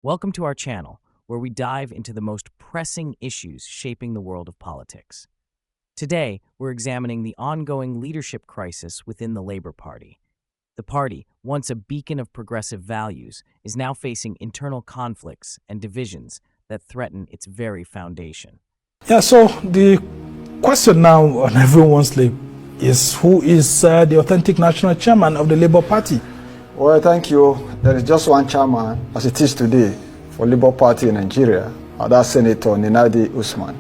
Welcome to our channel, where we dive into the most pressing issues shaping the world of politics. Today, we're examining the ongoing leadership crisis within the Labour Party. The party, once a beacon of progressive values, is now facing internal conflicts and divisions that threaten its very foundation. Yeah, so the question now on everyone's lips is who is the authentic national chairman of the Labour Party? Well, thank you. There is just one chairman, as it is today, for Labour Party in Nigeria, that's Senator Ninadi Usman.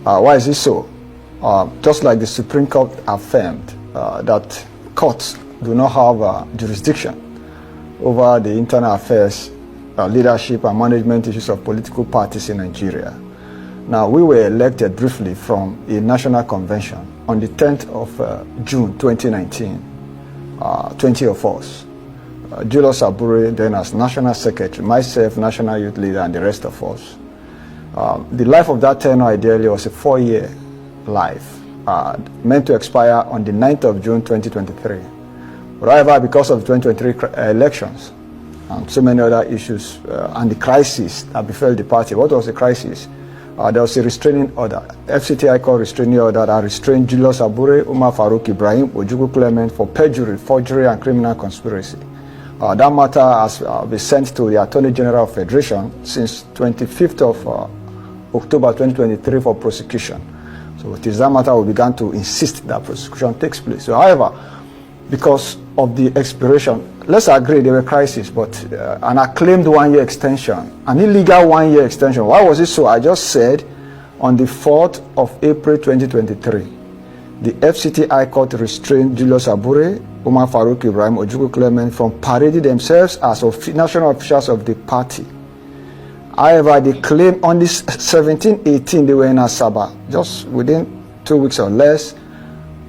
Why is this so? Just like the Supreme Court affirmed that courts do not have jurisdiction over the internal affairs, leadership and management issues of political parties in Nigeria. Now, we were elected briefly from a national convention on the 10th of June 2019. 20 of us. Julius Abure then as National Secretary, myself, National Youth Leader, and the rest of us. The life of that tenure ideally was a 4-year life, meant to expire on the 9th of June 2023. However, because of the 2023 elections and so many other issues and the crisis that befell the party, what was the crisis? There was a restraining order, FCT High Court restraining order that restrained Julius Abure, Umar Farouk Ibrahim, Ojukwu Clement for perjury, forgery, and criminal conspiracy. That matter has been sent to the Attorney General of Federation since 25th of October 2023 for prosecution. So it is that matter we began to insist that prosecution takes place. So, however, because of the expiration, let's agree there were crises, but an acclaimed 1-year extension, an illegal 1-year extension. Why was it so? I just said on the 4th of April 2023, the FCT High Court restrained Julius Abure, Umar Farouk Ibrahim, Ojukwu Clement from parading themselves as national officials of the party. However, they claimed on this 17-18 they were in Asaba, just within 2 weeks or less,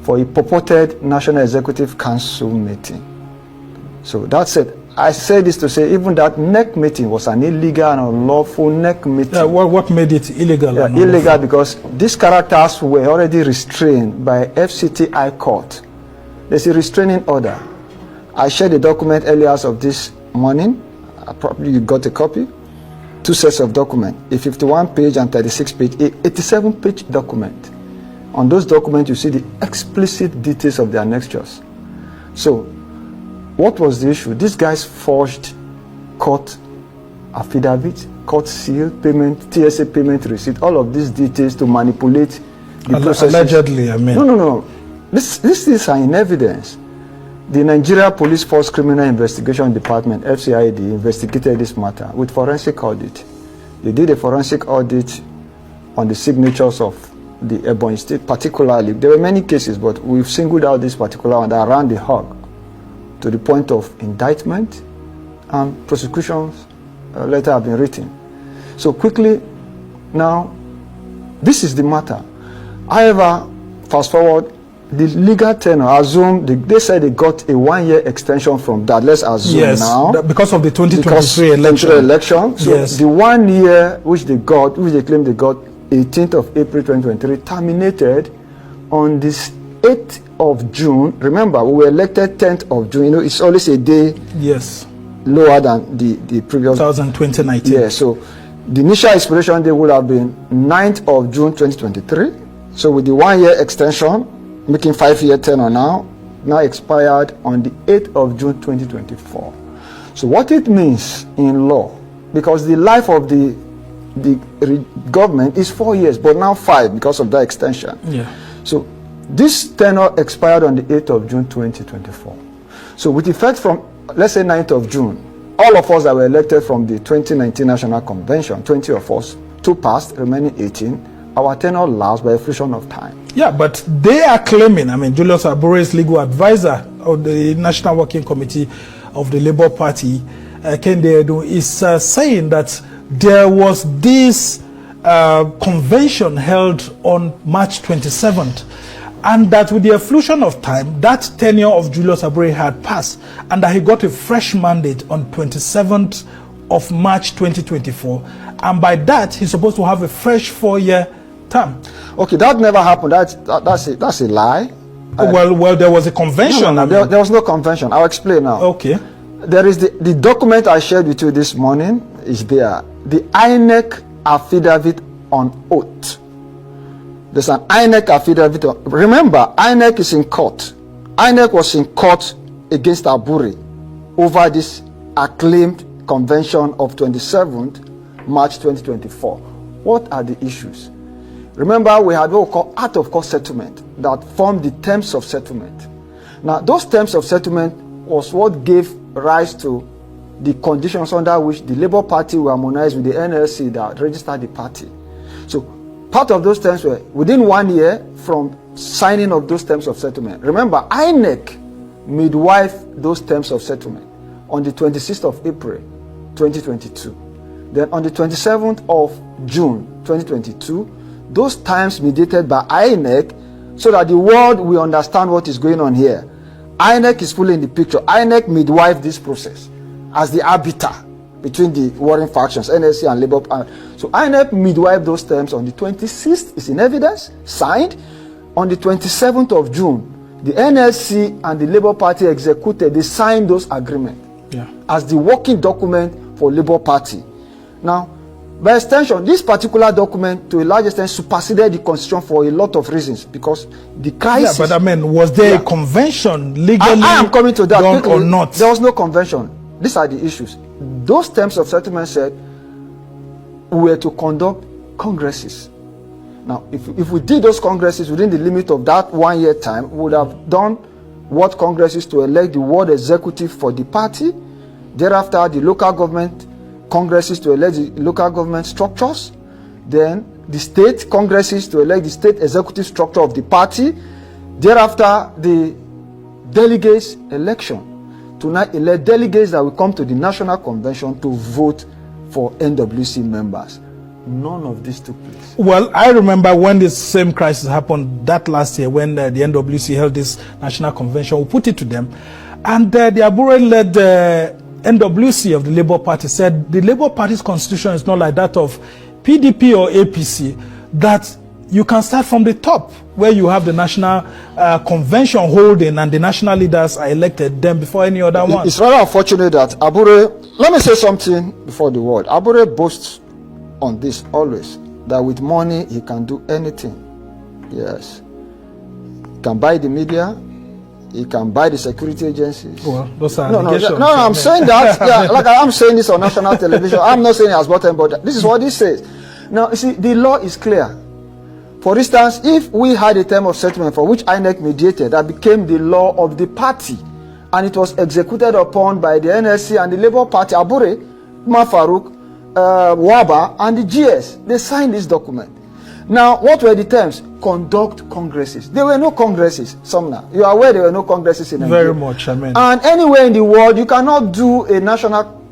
for a purported National Executive Council meeting. So that's it. I say this to say even that NEC meeting was an illegal and unlawful NEC meeting. Yeah, what made it illegal? Yeah, illegal because these characters were already restrained by FCT High Court. There's a restraining order. I shared a document earlier of this morning. Probably you got a copy. 2 sets of document, a 51-page and 36-page, a 87-page document. On those documents, you see the explicit details of the annexures. So, what was the issue? These guys forged court affidavit, court seal, payment, TSA payment receipt, all of these details to manipulate the process. Allegedly, I mean. No. This is in evidence. The Nigeria Police Force Criminal Investigation Department, FCID, investigated this matter with forensic audit. They did a forensic audit on the signatures of the Ebonyi State, particularly. There were many cases, but we've singled out this particular one that ran the hog to the point of indictment and prosecutions later have been written. So quickly, now, this is the matter. However, fast forward, the legal tenure, assume, they said they got a 1-year extension from that. Let's assume now. Because of the 2023 election. So yes. The 1 year which they claimed they got, 18th of April 2023, terminated on this 8th of June. Remember, we were elected 10th of June. You know, it's always a day lower than the previous 2019. Yeah, so the initial expiration day would have been 9th of June 2023. So with the 1-year extension, making 5-year tenure now expired on the 8th of June 2024. So what it means in law, because the life of the government is 4 years, but now 5 because of that extension. Yeah. So this tenure expired on the 8th of June 2024. So with effect from, let's say, 9th of June, all of us that were elected from the 2019 National Convention, 20 of us, 2 passed, remaining 18, our tenure lasts by a fraction of time. Yeah, but they are claiming, I mean, Julius Abure's legal advisor of the National Working Committee of the Labour Party, Kende Edu, is saying that there was this convention held on March 27th, and that with the efflution of time, that tenure of Julius Abure had passed, and that he got a fresh mandate on 27th of March 2024, and by that, he's supposed to have a fresh 4-year term. Okay, that never happened. That's a lie. Well, there was a convention. No, there was no convention. I'll explain now. Okay. There is the document I shared with you this morning is there. The INEC affidavit on oath. There's an INEC affidavit. Remember, INEC is in court. INEC was in court against Abure over this acclaimed convention of 27th March 2024. What are the issues? Remember, we had what we call out of court settlement that formed the terms of settlement. Now, those terms of settlement was what gave rise to the conditions under which the Labour Party will harmonize with the NLC that registered the party. So, part of those terms were within 1 year from signing of those terms of settlement. Remember, INEC midwife those terms of settlement on the 26th of April 2022. Then on the 27th of June 2022, those terms mediated by INEC so that the world will understand what is going on here. INEC is fully in the picture. INEC midwife this process as the arbiter between the warring factions, NLC and Labour. So INEC midwife those terms on the 26th, is in evidence, signed. On the 27th of June, the NLC and the Labour Party executed, they signed those agreements as the working document for Labour Party. Now, by extension, this particular document, to a large extent, superseded the constitution for a lot of reasons because the crisis. Yeah, but I mean, was there a convention legally I am coming to that done quickly. or not? There was no convention. These are the issues. Those terms of settlement said we were to conduct congresses. Now, if we did those congresses within the limit of that 1 year time, we would have done what congresses to elect the world executive for the party. Thereafter, the local government congresses to elect the local government structures. Then the state congresses to elect the state executive structure of the party. Thereafter, the delegates election to now elect delegates that will come to the national convention to vote for NWC members. None of this took place. Well, I remember when this same crisis happened that last year when the NWC held this national convention. We put it to them, and the Abure-led NWC of the Labour Party said the Labour Party's constitution is not like that of PDP or APC, that you can start from the top where you have the national convention holding and the national leaders are elected then before any other one. It's rather unfortunate that Abure, let me say something before the world. Abure boasts on this always, that with money he can do anything. Yes. He can buy the media, he can buy the security agencies. Well, those are No, I'm saying that, like I'm saying this on national television. I'm not saying it as bottom, but this is what this says. Now, you see, the law is clear. For instance, if we had a term of settlement for which INEC mediated, that became the law of the party, and it was executed upon by the NLC and the Labour Party, Abure, Umar Farouk, Waba, and the GS, they signed this document. Now, what were the terms? Conduct congresses. There were no congresses, Sumner. You are aware there were no congresses in Nigeria. Very much, I mean. And anywhere in the world, you cannot do a national,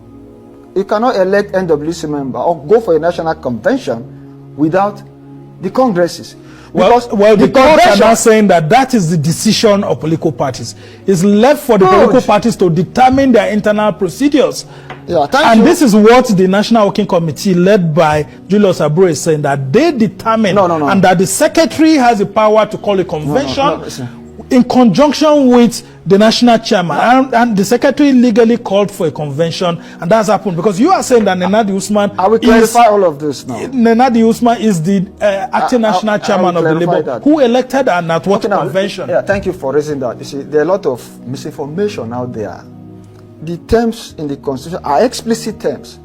you cannot elect NWC member or go for a national convention without the congresses. Well, the courts are now saying that is the decision of political parties. It's left for the political parties to determine their internal procedures. Yeah, and this is what the National Working Committee, led by Julius Abure, is saying, that they determine and that the secretary has the power to call a convention in conjunction with the national chairman. And the secretary legally called for a convention, and that's happened because you are saying that Nenadi Usman I will clarify all of this now. Nenadi Usman is the acting national chairman of the Labour, who elected and at what convention? Yeah, thank you for raising that. You see, there are a lot of misinformation out there. The terms in the Constitution are explicit terms.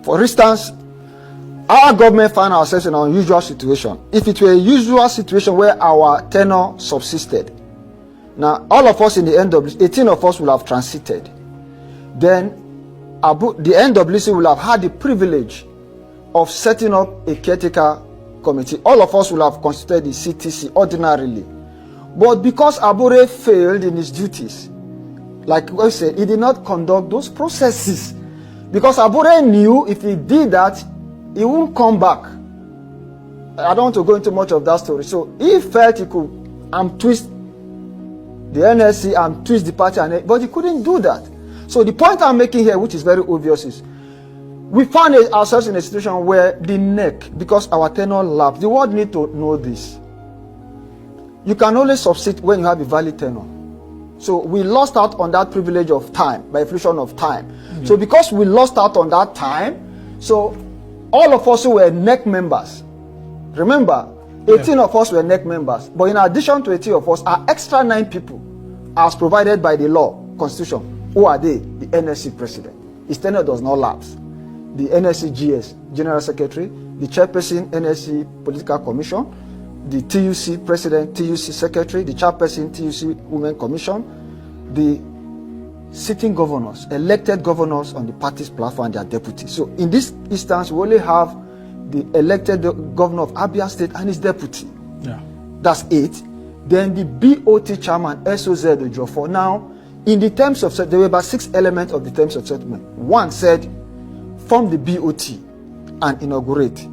For instance, our government find ourselves in an unusual situation. If it were a usual situation where our tenure subsisted, now all of us in the NWC, 18 of us will have transited. Then the NWC will have had the privilege of setting up a caretaker committee. All of us will have constituted the CTC ordinarily. But because Abure failed in his duties, like I said, he did not conduct those processes. Because Abure knew if he did that, he won't come back. I don't want to go into much of that story. So he felt he could twist the NSC and twist the party, but he couldn't do that. So the point I'm making here, which is very obvious, is we found ourselves in a situation where the NEC, because our tenure lapsed, the world need to know this. You can only succeed when you have a valid tenure. So we lost out on that privilege of time, by inflation of time. So because we lost out on that time, so all of us who were NEC members, remember, 18 of us were NEC members. But in addition to 18 of us, our extra 9 people, as provided by the law, constitution, who are they? The NSC president. His tenure does not lapse. The NSC GS, General Secretary, the chairperson, NSC Political Commission, the TUC President, TUC Secretary, the chairperson, TUC Women Commission, the sitting governors, elected governors on the party's platform and their deputies. So in this instance, we only have the elected governor of Abure State and his deputy. Yeah. That's 8. Then the BOT chairman, SOZ Ejiofor. Now, in the terms of settlement, there were about 6 elements of the terms of settlement. One said, form the BOT and inaugurate.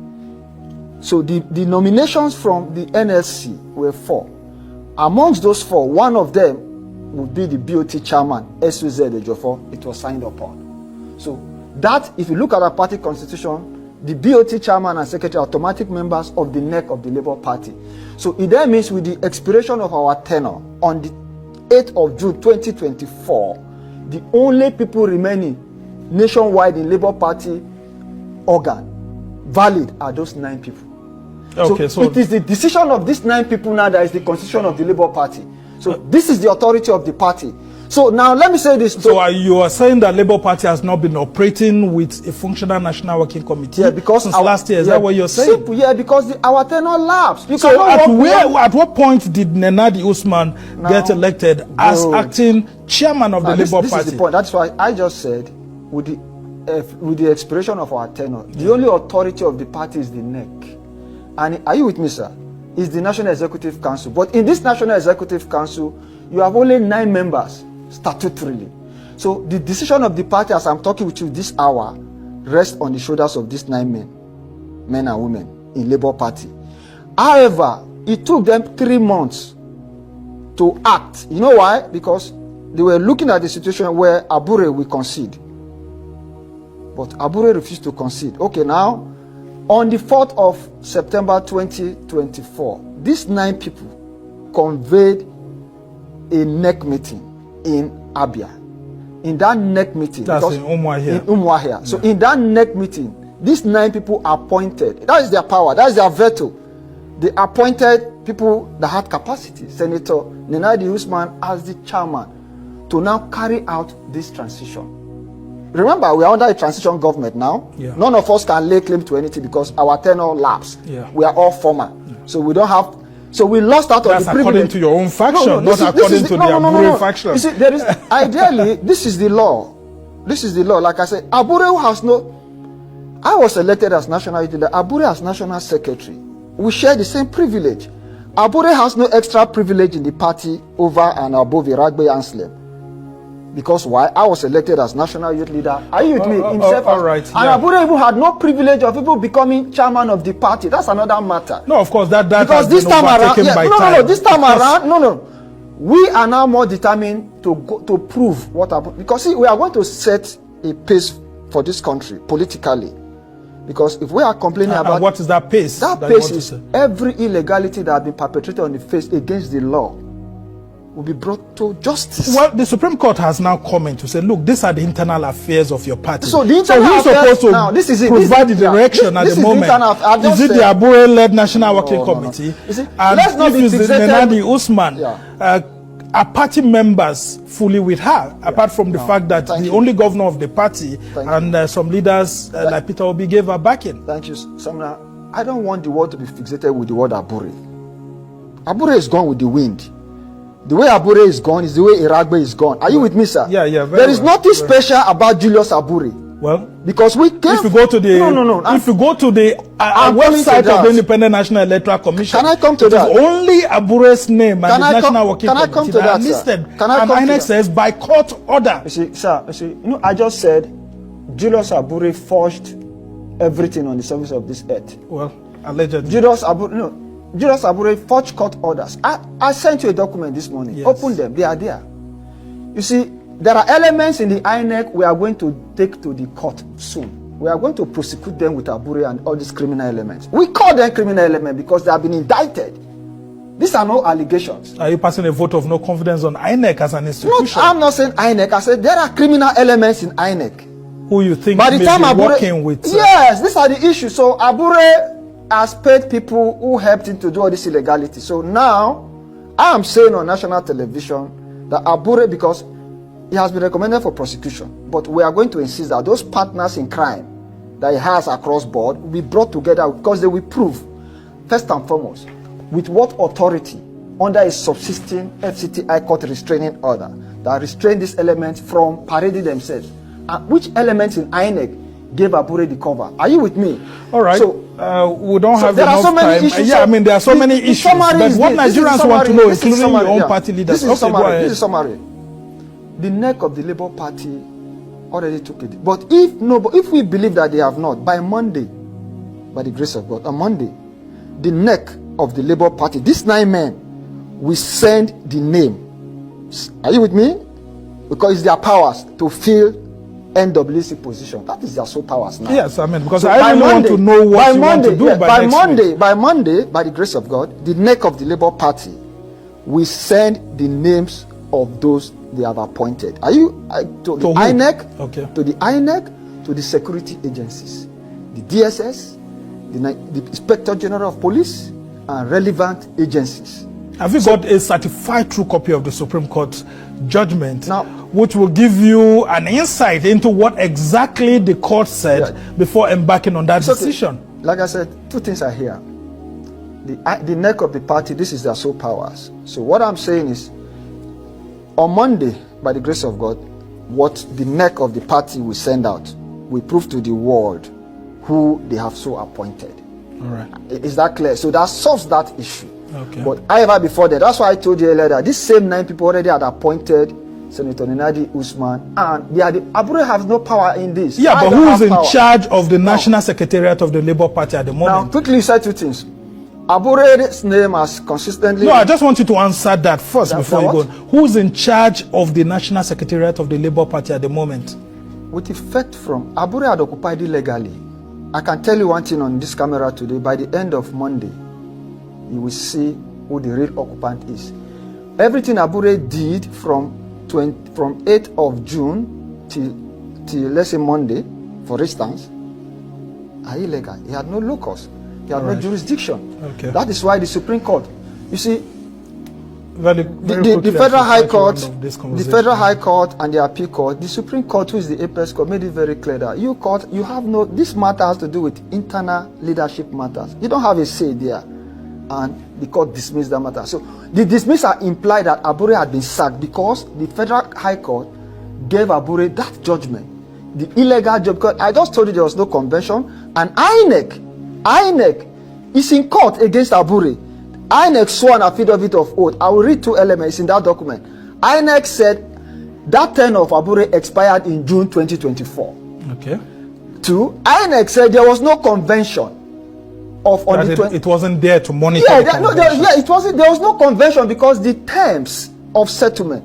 So the nominations from the NLC were 4. Amongst those 4, one of them would be the BOT chairman, SOZ Ejiofor. It was signed upon. So that, if you look at our party constitution, the BOT chairman and secretary are automatic members of the NEC of the Labour Party. So it then means with the expiration of our tenure on the 8th of June 2024, the only people remaining nationwide in Labour Party organ valid are those 9 people. Okay, so it is the decision of these 9 people now that is the constitution of the Labour Party. So this is the authority of the party. So now let me say this. So you are saying that Labour Party has not been operating with a functional National Working Committee because since last year. Is that what you're saying? Simple, because our tenure lapsed. So at what point did Nenadi Usman get elected as acting chairman of the Labour Party? This is the point. That's why I just said with the expiration of our tenure, the only authority of the party is the NEC. And are you with me, sir? Is the National Executive Council. But in this National Executive Council, you have only 9 members statutorily. So the decision of the party, as I'm talking with you this hour, rests on the shoulders of these 9 men and women in Labour Party. However, it took them 3 months to act. You know why? Because they were looking at the situation where Abure will concede. But Abure refused to concede. Okay, now, on the 4th of September 2024, these 9 people convened a NEC meeting in Abia. In that NEC meeting, that's in Umuahia. In Umuahia. So in that NEC meeting, these 9 people appointed. That is their power. That is their veto. They appointed people that had capacity. Senator Nenadi Usman as the chairman to now carry out this transition. Remember, we are under a transition government now. None of us can lay claim to anything because our tenure lapsed. We are all former. So we don't have. So we lost out on the privilege. According to your own faction, not according to the Abure faction. You see, there is ideally this is the law. This is the law. Like I said, Abure has no. I was elected as national leader. Abure as national secretary. We share the same privilege. Abure has no extra privilege in the party over and above Iragbe and Slim. Because why? I was elected as national youth leader. Are you with me? Himself. All right. And Abure even had no privilege of people becoming chairman of the party. That's another matter. No, of course, that because this time around, this time around, we are now more determined to prove what happened. Because see, we are going to set a pace for this country politically. Because if we are complaining about what is that pace? That pace is every illegality that has been perpetrated on the face against the law will be brought to justice. Well, the Supreme Court has now come in to say, look, these are the internal affairs of your party. So the internal who's affairs, supposed to now, this is it, provide the direction at the moment? Is it the Abure-led National Working Committee? You see, and let's not if be it's fixated. Nenadi Usman, are party members fully with her, apart from the fact that the only governor of the party and some leaders like Peter Obi gave her backing? Thank you, Samna. I don't want the world to be fixated with the word Abure. Abure is gone with the wind. The way Abure is gone is the way Iragbe is gone. Are you with me, sir? Yeah. There is nothing special about Julius Abure. Well, because we came. If you go to the if you go to the website of the Independent National Electoral Commission, can I come to that? Only Abure's name and the National Working Committee that are listed. Can I and INEC says by court order. You see, sir. You see, I just said Julius Abure forged everything on the surface of this earth. Well, allegedly. Julius Abure forged court orders. I sent you a document this morning. Yes. Open them. They are there. You see, there are elements in the INEC we are going to take to the court soon. We are going to prosecute them with Abure and all these criminal elements. We call them criminal elements because they have been indicted These are no allegations. Are you passing a vote of no confidence on INEC as an institution? I'm not saying INEC. I said there are criminal elements in INEC. Who you think By the may time be Abure, working with? Yes, these are the issues. So Abure has paid people who helped him to do all this illegality. So now, I am saying on national television that Abure, because he has been recommended for prosecution, but we are going to insist that those partners in crime that he has across board will be brought together because they will prove, first and foremost, with what authority under a subsisting FCT High Court restraining order that restrain these elements from parading themselves, and which elements in INEC gave Abure the cover. Are you with me? All right. So we don't have enough so many time. Issues, yeah, I mean, there are so many issues. But what Nigerians want to know, including your own party leaders. This is summary. The neck of the Labour Party already took it. But if we believe that they have not, by Monday, by the grace of God, on Monday, the neck of the Labour Party, these 9 men, will send the name. Are you with me? Because it's their powers to fill NWC position. That is their sole powers now. Yes, I mean, because so I really want to know what you want to do by next week. By Monday, by the grace of God, the neck of the Labour Party will send the names of those they have appointed. Are you to the INEC? Okay. To the INEC, to the security agencies, the DSS, the Inspector General of Police, and relevant agencies. Have you got a certified true copy of the Supreme Court judgment, now, which will give you an insight into what exactly the court said before embarking on that decision? Okay. Like I said, 2 things are here. The neck of the party, this is their sole powers. So what I'm saying is, on Monday, by the grace of God, what the neck of the party will send out will prove to the world who they have so appointed. All right. Is that clear? So that solves that issue. Okay. But however, before that, that's why I told you earlier that these same 9 people already had appointed Senator Ninadi Usman, and Abure has no power in this. Yeah, but who is in charge of the National Secretariat of the Labour Party at the moment? Now, quickly say 2 things. Abure's name has consistently... No, I just want you to answer that first before you go. Who's in charge of the National Secretariat of the Labour Party at the moment? With effect from... Abure had occupied illegally. I can tell you one thing on this camera today. By the end of Monday, you will see who the real occupant is. Everything Abure did from 8th of June till let's say Monday, for instance, are illegal. He had no locus. He had no jurisdiction. Okay. That is why the Supreme Court, you see, the Federal High Court and the Appeal Court, the Supreme Court, who is the apex court, made it very clear that you have no, this matter has to do with internal leadership matters. You don't have a say there. And the court dismissed that matter. So the dismissal implied that Abure had been sacked because the Federal High Court gave Abure that judgment. The illegal job, because I just told you there was no convention, and INEC is in court against Abure. INEC swore an affidavit of oath. I will read 2 elements in that document. INEC said that term of Abure expired in June 2024. Okay. 2, INEC said there was no convention of on the it wasn't there to monitor. It wasn't. There was no convention because the terms of settlement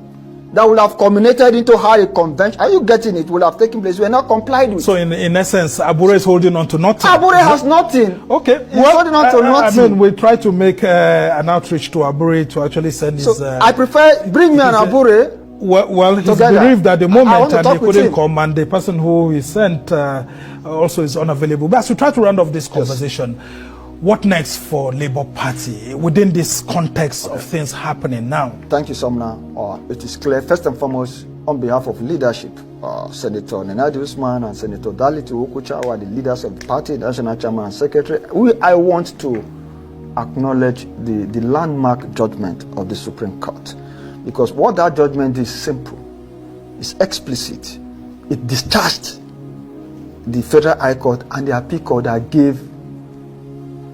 that would have culminated into how a convention, are you getting it, will have taken place, were not complied with. So in essence, Abure is holding on to nothing. Abure has nothing. Okay. He's holding on to nothing. I mean, we try to make an outreach to Abure to actually send his... So I prefer, bring me an Abure. Well, he's bereaved at the moment and he couldn't come, and the person who he sent also is unavailable. But as we try to round off this conversation, what next for Labour Party within this context of things happening now? Thank you, Somna. It is clear, first and foremost, on behalf of leadership, Senator Ninadi Usman and Senator Dalitu Okucha, who are the leaders of the party, National Chairman and Secretary, I want to acknowledge the landmark judgment of the Supreme Court. Because what that judgment is simple, it's explicit. It discharged the Federal High Court and the Appeal Court that gave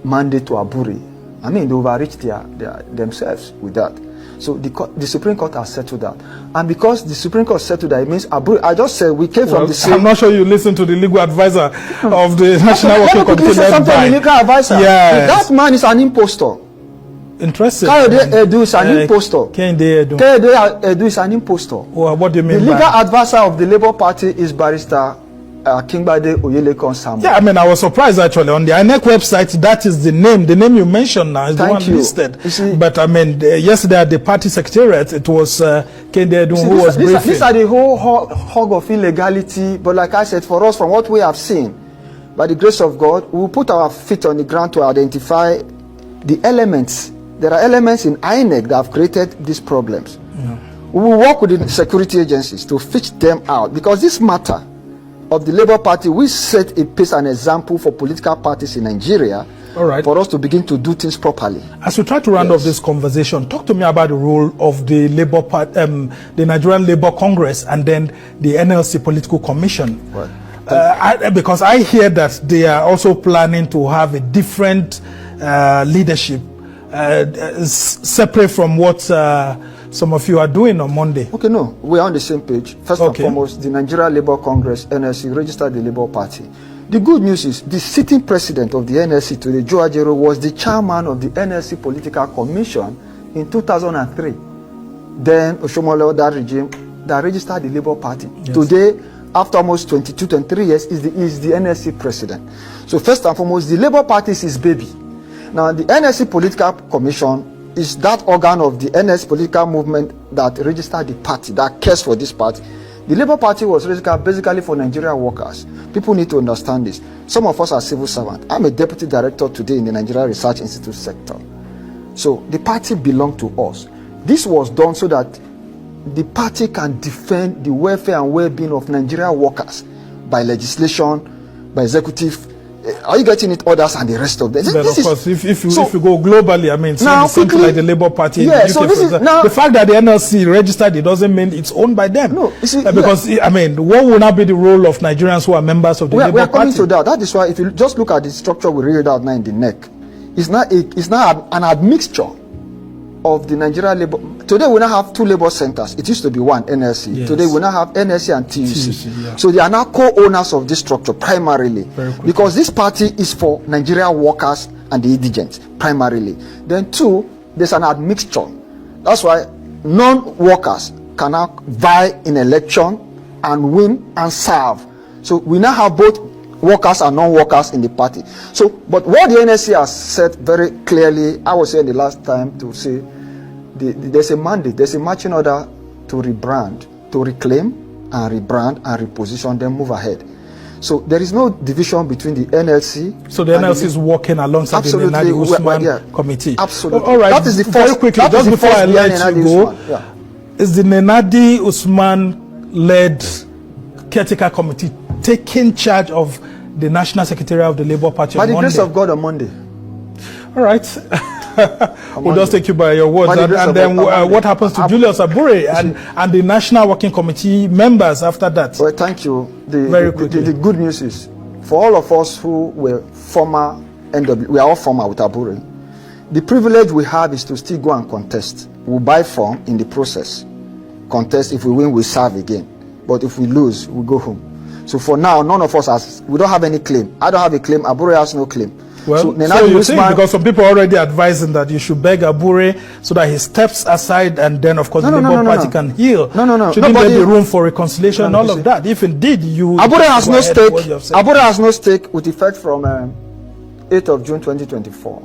mandate to Abure. I mean, they overreached themselves with that. So the Supreme Court has settled that. And because the Supreme Court settled that, it means Abure, I just said we came from the same... I'm not sure you listened to the legal advisor of the National Working Committee. The legal advisor. Yes. That man is an impostor. Interesting. Kayode Edu is an impostor. Kayode Edu is an impostor. Well, what do you mean The legal advisor of the Labour Party is Barrister Kingbade Oyelekon Samuel. Yeah, I mean, I was surprised actually. On the INEC website, that is the name. The name you mentioned now is the one listed. But I mean, yesterday at the party secretariat, it was Kende Edun who was briefing. These are the whole hog of illegality. But like I said, for us, from what we have seen, by the grace of God, we will put our feet on the ground to identify the elements. There are elements in INEC that have created these problems. Yeah. We will work with the security agencies to fish them out, because this matter of the Labour Party will set a pace and example for political parties in Nigeria. All right. For us to begin to do things properly. As we try to round off this conversation, talk to me about the role of the Labour Party, the Nigerian Labour Congress, and then the NLC Political Commission. Right. Because I hear that they are also planning to have a different leadership, separate from what some of you are doing on Monday. Okay, no, we are on the same page. First and foremost, the Nigeria Labour Congress, NLC, registered the Labour Party. The good news is the sitting president of the NLC today, Joe Ajero, was the chairman of the NLC Political Commission in 2003. Then Oshomole, that regime, that registered the Labour Party. Yes. Today, after almost 22, 23 years, is the NLC president. So first and foremost, the Labour Party is his baby. Now, the NLC Political Commission is that organ of the NS political movement that registered the party, that cares for this party. The Labour Party was registered basically for Nigerian workers. People need to understand this. Some of us are civil servants. I'm a deputy director today in the Nigeria Research Institute sector. So the party belonged to us. This was done so that the party can defend the welfare and well-being of Nigerian workers by legislation, by executive. Are you getting it? Others and the rest of them. But of course, if you go globally, I mean, now, the same thing like the Labour Party. Yeah, in the UK, so this is now, the fact that the NLC registered it doesn't mean it's owned by them. No, you see, because I mean, what will now be the role of Nigerians who are members of the Labour Party? We are coming to that. That is why, if you just look at the structure we read out now in the neck, it's not an admixture of the Nigerian Labour. Today we now have two Labour centers. It used to be one, NLC. Yes. Today we now have NLC and TUC. Yeah. So they are now co-owners of this structure primarily, because this party is for Nigerian workers and the indigents primarily. Then two, there's an admixture. That's why non-workers can now vie in election and win and serve. So we now have both workers and non-workers in the party. So, but what the NSC has said very clearly, I was saying the last time to say, there's a mandate, there's a marching order to rebrand, to reclaim and rebrand and reposition, then move ahead. So there is no division between the NLC. So the NLC is working alongside the Nenadi Usman committee. Absolutely. All right. That is the first. Very quickly, just before I let you go, is the Nenadi Usman-led caretaker committee taking charge of the National Secretariat of the Labour Party by the grace of God on Monday? All right. We'll just take you by your words. And then what happens to Julius Abure and the National Working Committee members after that? Well, thank you. Very quickly. The good news is, for all of us who were former NW, we are all former with Abure, the privilege we have is to still go and contest. We'll buy form in the process. Contest. If we win, we serve again. But if we lose, we go home. So for now, none of us we don't have any claim. I don't have a claim. Abure has no claim. Well, so you think, because some people are already advising that you should beg Abure so that he steps aside, and then of course the Labour Party can heal. Shouldn't there be room for reconciliation and all of that? If indeed you... Abure has no stake. Abure has no stake with effect from 8th of June 2024.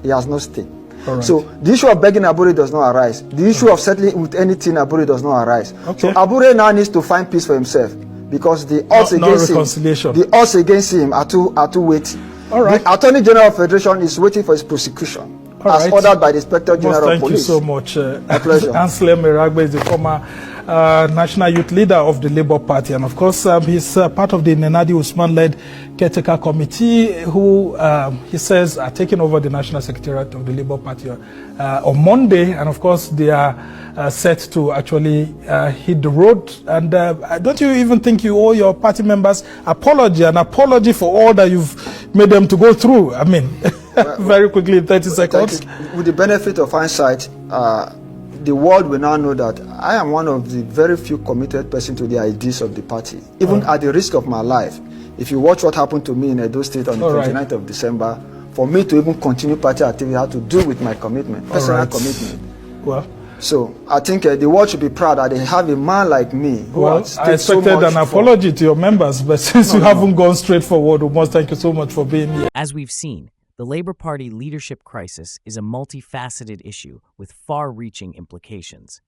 He has no stake. Right. So the issue of begging Abure does not arise. The issue of settling with anything Abure does not arise. Okay. So Abure now needs to find peace for himself, because the odds against him are too weighty. All right. The Attorney General of Federation is waiting for his prosecution, as ordered by the Inspector General of Police. Thank you so much. My pleasure. Anslem Meragbe is the former National Youth Leader of the Labour Party, and of course he's part of the Nenadi Usman-led caretaker committee, who he says are taking over the National Secretariat of the Labour Party on Monday, and of course they are set to actually hit the road. And don't you even think you owe your party members an apology for all that you've made them to go through? I mean, very quickly in 30 seconds. With the benefit of hindsight, the world will now know that I am one of the very few committed persons to the ideas of the party, even at the risk of my life. If you watch what happened to me in Edo State on the 29th of December, for me to even continue party activity, I had to do with my commitment, personal commitment. Well, So I think the world should be proud that they have a man like me who Well, has I stayed so expected much an apology to your members, but since you haven't gone straight forward, we must thank you so much for being here. As we've seen, the Labour Party leadership crisis is a multifaceted issue with far-reaching implications.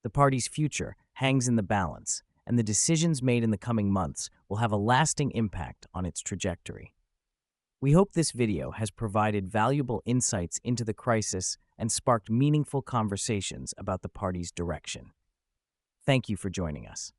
The party's future hangs in the balance, and the decisions made in the coming months will have a lasting impact on its trajectory. We hope this video has provided valuable insights into the crisis and sparked meaningful conversations about the party's direction. Thank you for joining us.